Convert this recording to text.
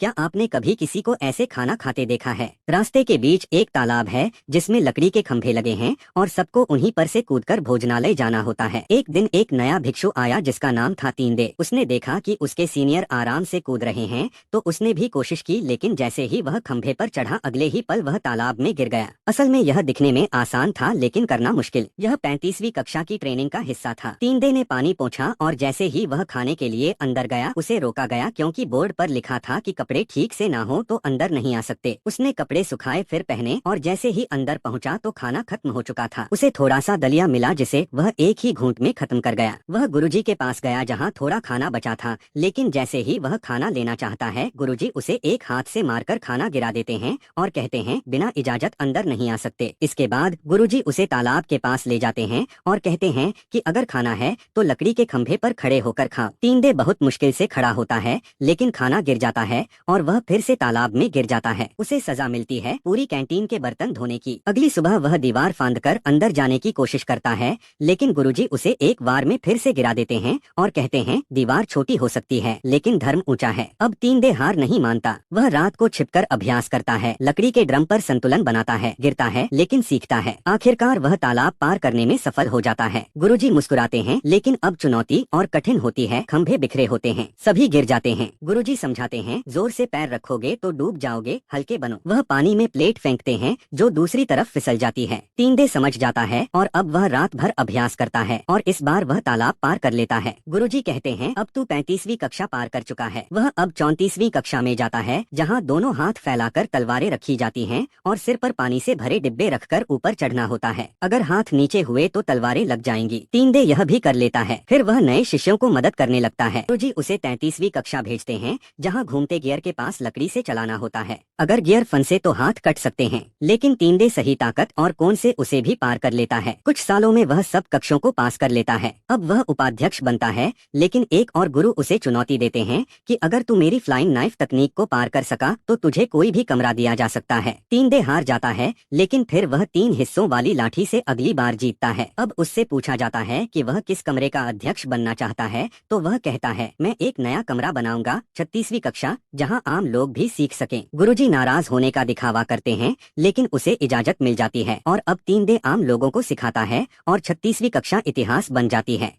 क्या आपने कभी किसी को ऐसे खाना खाते देखा है? रास्ते के बीच एक तालाब है जिसमें लकड़ी के खंभे लगे हैं और सबको उन्हीं पर से कूदकर भोजनालय जाना होता है। एक दिन एक नया भिक्षु आया जिसका नाम था तीनदे। उसने देखा कि उसके सीनियर आराम से कूद रहे हैं तो उसने भी कोशिश की, लेकिन जैसे ही वह खंभे पर चढ़ा अगले ही पल वह तालाब में गिर गया। असल में यह दिखने में आसान था लेकिन करना मुश्किल। यह 35वीं कक्षा की ट्रेनिंग का हिस्सा था। तीनदे ने पानी पोंछा और जैसे ही वह खाने के लिए अंदर गया उसे रोका गया क्योंकि बोर्ड पर लिखा था कि कपड़े ठीक से ना हो तो अंदर नहीं आ सकते। उसने कपड़े सुखाए फिर पहने और जैसे ही अंदर पहुंचा तो खाना खत्म हो चुका था। उसे थोड़ा सा दलिया मिला जिसे वह एक ही घूंट में खत्म कर गया। वह गुरुजी के पास गया जहां थोड़ा खाना बचा था, लेकिन जैसे ही वह खाना लेना चाहता है गुरुजी उसे एक हाथ से मारकर खाना गिरा देते हैं और कहते हैं बिना इजाजत अंदर नहीं आ सकते। इसके बाद गुरुजी उसे तालाब के पास ले जाते हैं और कहते हैं कि अगर खाना है तो लकड़ी के खंभे पर खड़े होकर खा। तीनदे बहुत मुश्किल से खड़ा होता है लेकिन खाना गिर जाता है और वह फिर से तालाब में गिर जाता है। उसे सजा मिलती है पूरी कैंटीन के बर्तन धोने की। अगली सुबह वह दीवार फांदकर अंदर जाने की कोशिश करता है लेकिन गुरुजी उसे एक बार में फिर से गिरा देते हैं और कहते हैं दीवार छोटी हो सकती है लेकिन धर्म ऊंचा है। अब तीनदे हार नहीं मानता। वह रात को छिपकर अभ्यास करता है, लकड़ी के ड्रम पर संतुलन बनाता है, गिरता है लेकिन सीखता है। आखिरकार वह तालाब पार करने में सफल हो जाता है। गुरुजी मुस्कुराते हैं लेकिन अब चुनौती और कठिन होती है। खंभे बिखरे होते हैं, सभी गिर जाते हैं। गुरुजी समझाते हैं जोर से पैर रखोगे तो डूब जाओगे, हल्के बनो। वह पानी में प्लेट फेंकते हैं जो दूसरी तरफ फिसल जाती है। तीनदे समझ जाता है और अब वह रात भर अभ्यास करता है और इस बार वह तालाब पार कर लेता है। गुरुजी कहते हैं अब तू 35वीं कक्षा पार कर चुका है। वह अब 34वीं कक्षा में जाता है जहाँ दोनों हाथ फैलाकर तलवारें रखी जाती हैं और सिर पर पानी से भरे डिब्बे रखकर ऊपर चढ़ना होता है। अगर हाथ नीचे हुए तो तलवारें लग जाएंगी। तीनदे यह भी कर लेता है। फिर वह नए शिष्यों को मदद करने लगता है। गुरुजी उसे 33वीं कक्षा भेजते हैं जहाँ घूमते गियर के पास लकड़ी से चलाना होता है। अगर गियर फंसे तो हाथ कट सकते हैं, लेकिन तीनदे सही ताकत और कोण से उसे भी पार कर लेता है। कुछ सालों में वह सब कक्षों को पास कर लेता है। अब वह उपाध्यक्ष बनता है, लेकिन एक और गुरु उसे चुनौती देते हैं कि अगर तू मेरी फ्लाइंग नाइफ तकनीक को पार कर सका तो तुझे कोई भी कमरा दिया जा सकता है। तीनदे हार जाता है लेकिन फिर वह 3 हिस्सों वाली लाठी से अगली बार जीतता है। अब उससे पूछा जाता है कि वह किस कमरे का अध्यक्ष बनना चाहता है तो वह कहता है मैं एक नया कमरा बनाऊंगा, 36वीं कक्षा, जहां आम लोग भी सीख सकें। गुरुजी नाराज होने का दिखावा करते हैं लेकिन उसे इजाजत मिल जाती है और अब तीनदे आम लोगों को सिखाता है और 36वीं कक्षा इतिहास बन जाती है।